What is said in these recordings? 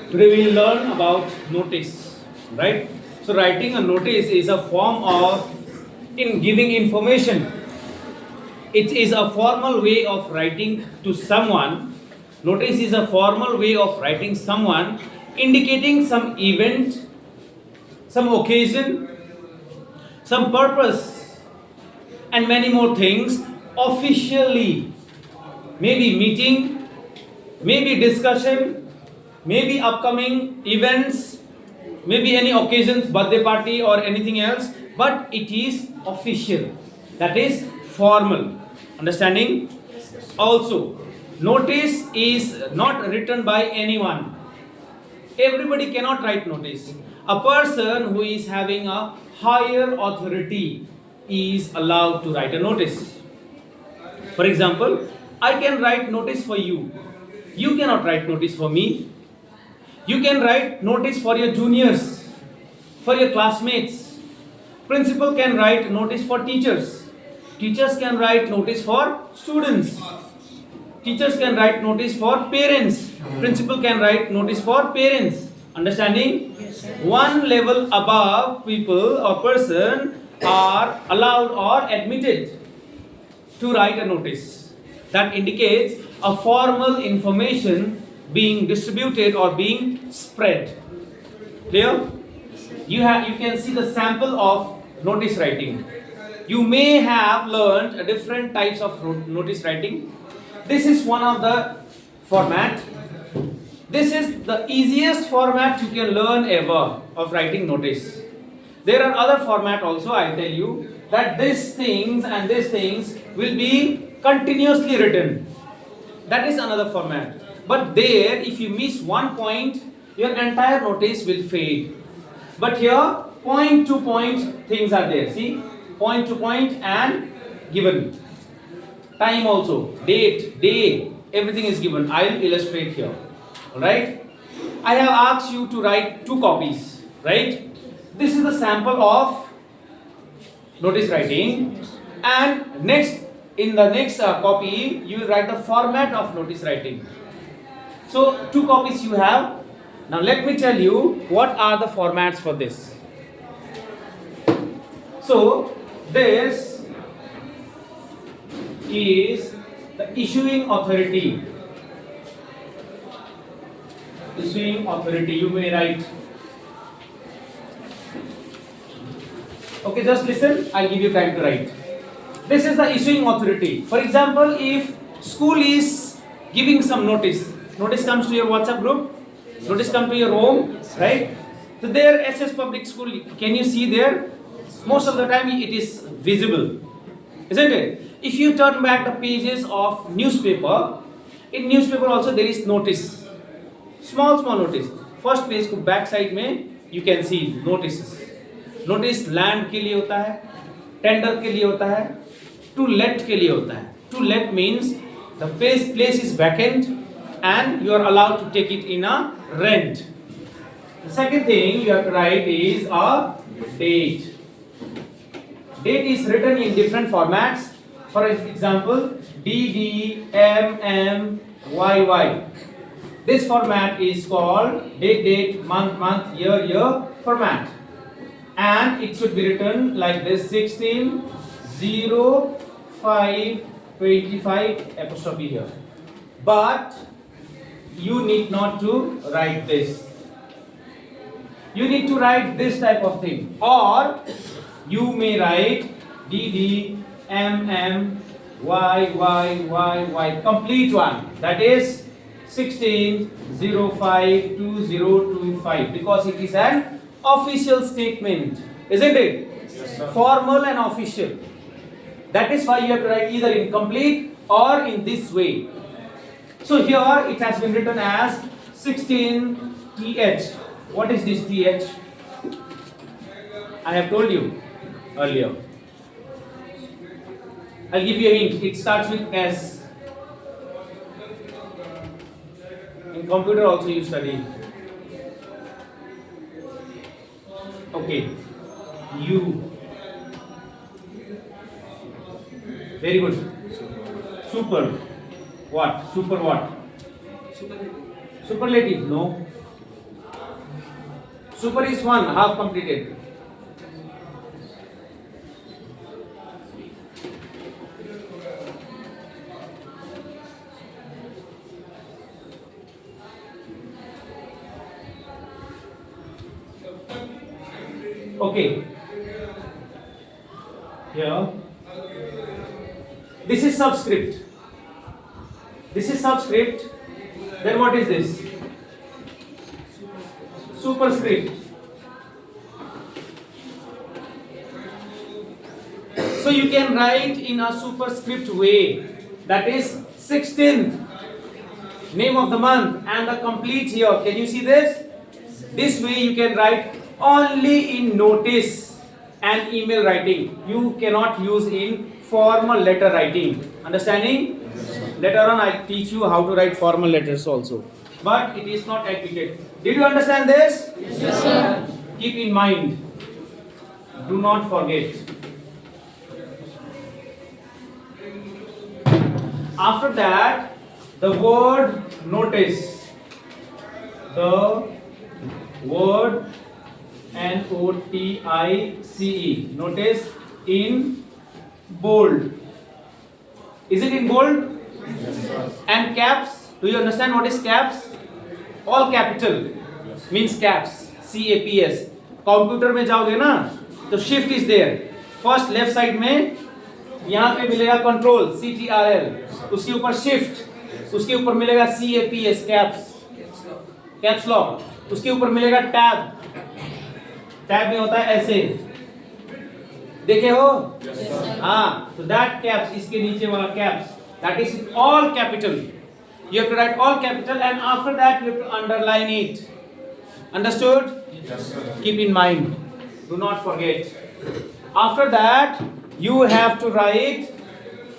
Today we will learn about notice, right? So writing a notice is a form of in giving information. It is a formal way of writing to someone. Notice is a formal way of writing someone indicating some event, some occasion, some purpose, and many more things officially. Maybe meeting, maybe discussion, maybe upcoming events, maybe any occasions, birthday party or anything else, but it is official. That is formal. Understanding? Also, notice is not written by anyone. Everybody cannot write notice. A person who is having a higher authority is allowed to write a notice. For example, I can write notice for you. You cannot write notice for me. You can write notice for your juniors, for your classmates. Principal can write notice for teachers. Teachers can write notice for students. Teachers can write notice for parents. Principal can write notice for parents. Understanding? Yes, sir. One level above people or person are allowed or admitted to write a notice. That indicates a formal information being distributed or being spread. Clear? You can see the sample of notice writing. You may have learned different types of notice writing. This is one of the format. This is the easiest format you can learn ever of writing notice. There are other format also. I tell you that these things and these things will be continuously written. That is another format. But there, if you miss one point, your entire notice will fade. But here, point to point things are there. See, point to point and given. Time also, date, day, everything is given. I will illustrate here. Alright? I have asked you to write 2 copies. Right? This is the sample of notice writing. And next, in the next copy, you will write the format of notice writing. So 2 copies you have. Now let me tell you what are the formats for this. So this is the issuing authority. Issuing authority, you may write. Okay, just listen, I'll give you time to write. This is the issuing authority. For example, if school is giving some notice comes to your WhatsApp group, notice come to your home, right? So there, SS Public School, can you see there? Most of the time it is visible, isn't it? If you turn back the pages of newspaper, in newspaper also there is notice. Small notice. First page को back side में you can see notices. Notice land के लिए होता है, tender के लिए होता है, to let के लिए होता है. To let means the place is vacant and you are allowed to take it in a rent. The second thing you have to write is a date. Date is written in different formats. For example, DD, MM, YY. This format is called date, month, year format. And it should be written like this: 16, 0, 5, 25, apostrophe here. But you need not to write this. You need to write this type of thing. Or you may write DD, MM, YY, complete one. That is 16, 05, 2025. Because it is an official statement. Isn't it? Yes, sir. Formal and official. That is why you have to write either in complete or in this way. So here it has been written as 16 TH. What is this TH? I have told you earlier. I'll give you a hint. It starts with S. In computer also you study. Okay. U. Very good. Super. What? Super what? Superlative. No. Super is 1, half completed. Okay. Here. This is subscript. This is subscript. Then what is this? Superscript. So you can write in a superscript way. That is 16th, name of the month, and the complete year. Can you see this? This way you can write only in notice and email writing. You cannot use in formal letter writing. Understanding? Later on I'll teach you how to write formal letters also. But it is not etiquette. Did you understand this? Yes, sir. Keep in mind. Do not forget. After that, the word notice. The word Notice. Notice in bold. Is it in bold? And caps. Do you understand what is caps? All capital means caps. CAPS. Computer में जाओगे ना तो shift is there. First left side में यहाँ पे मिलेगा control CTRL, उसके ऊपर शिफ्ट, उसके ऊपर मिलेगा CAPS कैप्स लॉक, उसके ऊपर मिलेगा टैब. टैब में होता है ऐसे, देखे हो? हाँ, तो दैट कैप्स, इसके नीचे वाला caps, that is all capital. You have to write all capital and after that you have to underline it. Understood? Yes, sir. Keep in mind. Do not forget. After that you have to write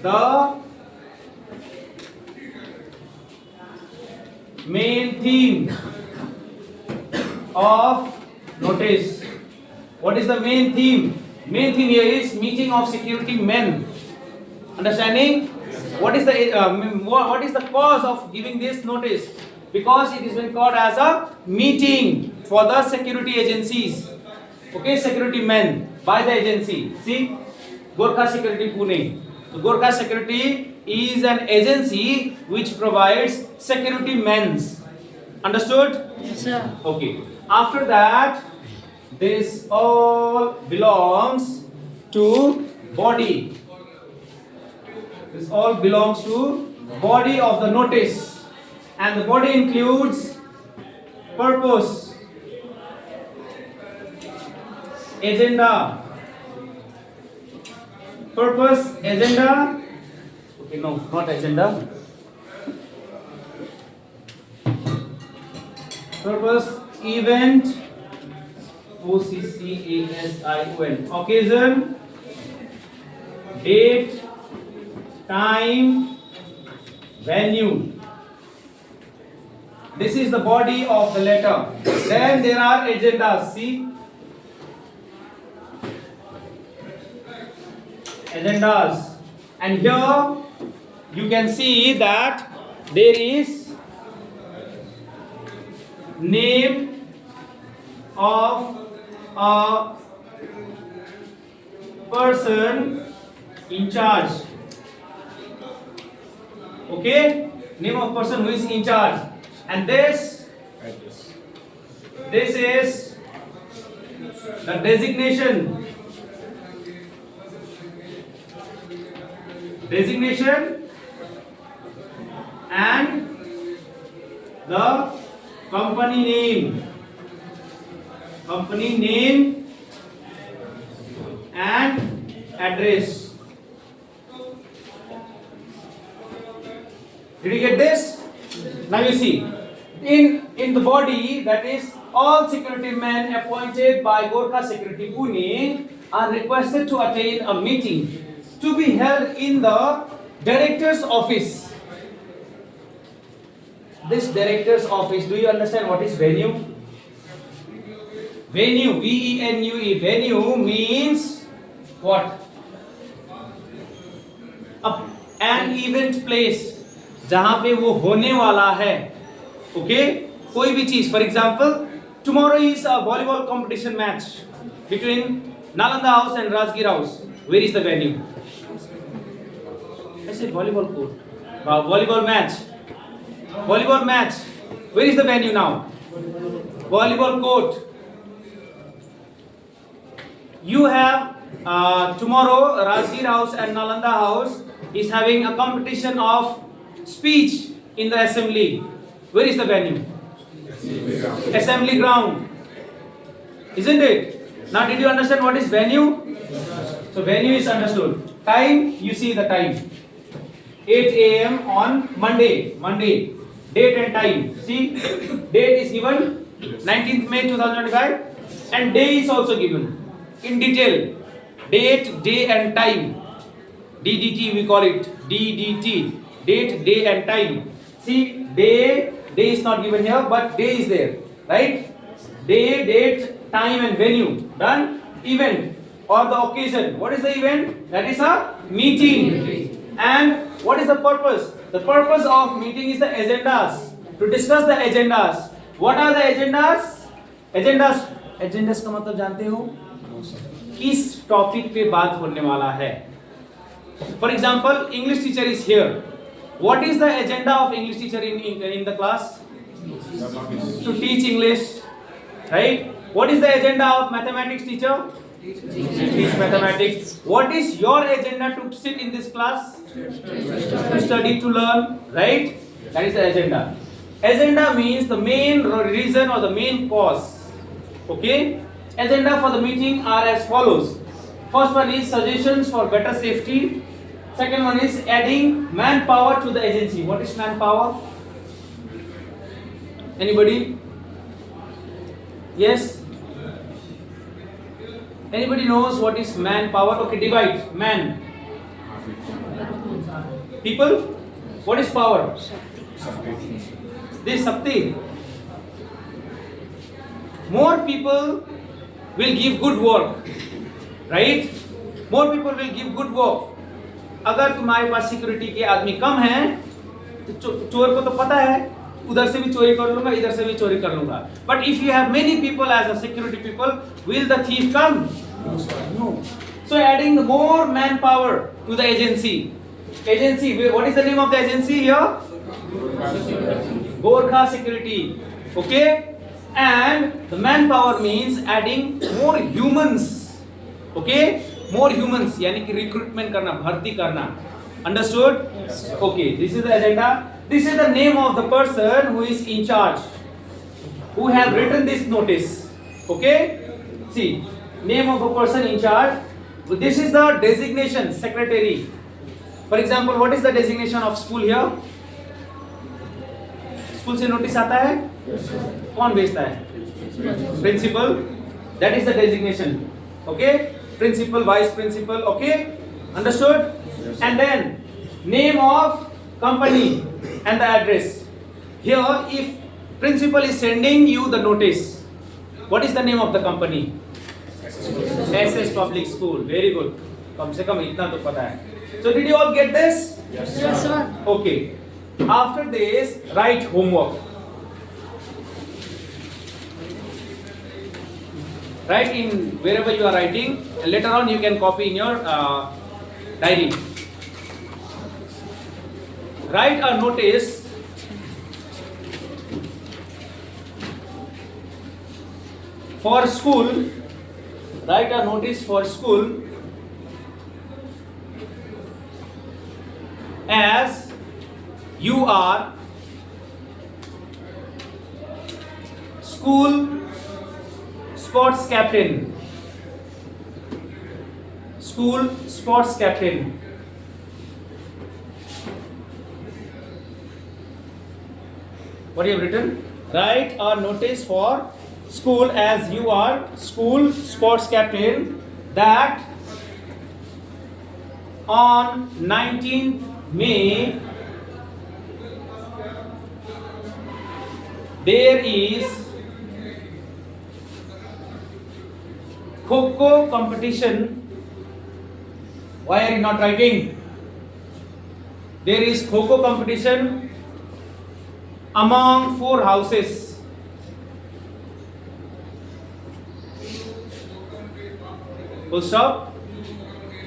the main theme of notice. What is the main theme? Main theme here is meeting of security men. Understanding? What is the cause of giving this notice? Because it is been called as a meeting for the security agencies. Okay, security men by the agency. See, Gorkha Security Pune. So Gorkha Security is an agency which provides security men. Understood? Yes, sir. Okay. After that, this all belongs to body. This all belongs to body of the notice, and the body includes purpose, agenda, purpose, agenda. Okay, no, not agenda. Purpose, event, OCCASION, occasion, date, time, venue. This is the body of the letter. Then there are agendas. See, agendas, and here you can see that there is name of a person in charge. Okay, name of person who is in charge, and this is the designation and the company name and address. Did you get this? Now you see, in the body, that is all security men appointed by Gorkha Security Pune are requested to attend a meeting to be held in the director's office. This director's office, do you understand what is venue? Venue, VENUE, venue means what? An event place, जहां पे वो होने वाला है. Okay, कोई भी चीज, for example Tomorrow is a volleyball competition match between Nalanda House and Rajgir House. Where is the venue? I said volleyball court. Volleyball match. Volleyball match. Where is the venue now? Volleyball court. You have tomorrow Rajgir House and Nalanda House is having a competition of speech in the assembly. Where is the venue? Assembly ground. Isn't it? Now did you understand what is venue? So venue is understood. Time, you see the time. 8 a.m. on Monday. Monday. Date and time. See, date is given 19th May 2025 and day is also given in detail. Date, day and time. DDT we call it. DDT. Date, day and time. See, day is not given here, but day is there. Right? Day, date, time and venue. Done? Event or the occasion. What is the event? That is a meeting. And what is the purpose? The purpose of meeting is the agendas. To discuss the agendas. What are the agendas? Agendas का मतलब जानते हो? किस topic पे बात होने वाला है? For example, English teacher is here. What is the agenda of English teacher in the class? To teach English, right? What is the agenda of mathematics teacher? Teach mathematics. What is your agenda to sit in this class? To study, to learn, right? That is the agenda. Agenda means the main reason or the main cause. Okay? Agenda for the meeting are as follows. First one is suggestions for better safety. Second one is adding manpower to the agency. What is manpower? Anybody? Yes? Anybody knows what is manpower? Okay, divide. Man. People? What is power? This Shakti. More people will give good work. Right? More people will give good work. अगर तुम्हारे पास security के आदमी कम हैं तो चोर को तो पता है उधर से भी चोरी कर लूंगा इधर से भी चोरी कर लूंगा but if you have many people as a security people will the thief come no so adding more man power to the agency what is the name of the agency here Gorkha Security. Okay, and the manpower means adding more humans. Okay, more humans यानी कि recruitment करना भर्ती करना. Understood? Yes. Okay, this is the agenda. This is the name of the person who is in charge, who have written this notice. Okay, see, name of a person in charge. This is the designation, secretary. For example, what is the designation of school here? School से notice आता है कौन भेजता है principal that is the designation okay principal vice principal okay understood and then name of company and the address here if principal is sending you the notice what is the name of the company SS public school very good कम से कम इतना तो पता है so did you all get this yes sir okay After this, write homework. Write in wherever you are writing, and later on you can copy in your diary. Write a notice for school. Write a notice for school as you are school sports captain. School sports captain. What you have written? Write a notice for school as you are school sports captain that on 19th May there is Kho-Kho competition. Why are you not writing? There is Kho-Kho competition among 4 houses. Full stop.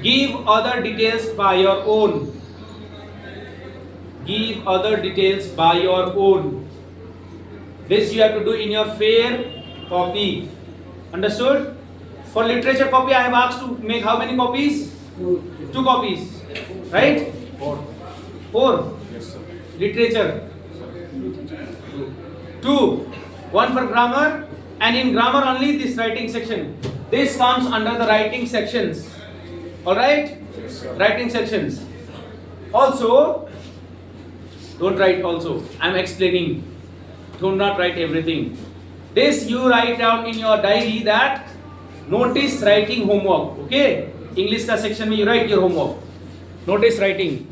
Give other details by your own. Give other details by your own. This you have to do in your fair copy. Understood? For literature copy, I have asked to make how many copies? 2 copies. Right? 4. Yes, sir. Literature. 2. 1 for grammar, and in grammar only this writing section. This comes under the writing sections. Alright? Yes, sir. Writing sections. Also, don't write also. I am explaining. Do not write everything. This you write down in your diary that notice writing homework. Okay? English का section में you write your homework. Notice writing.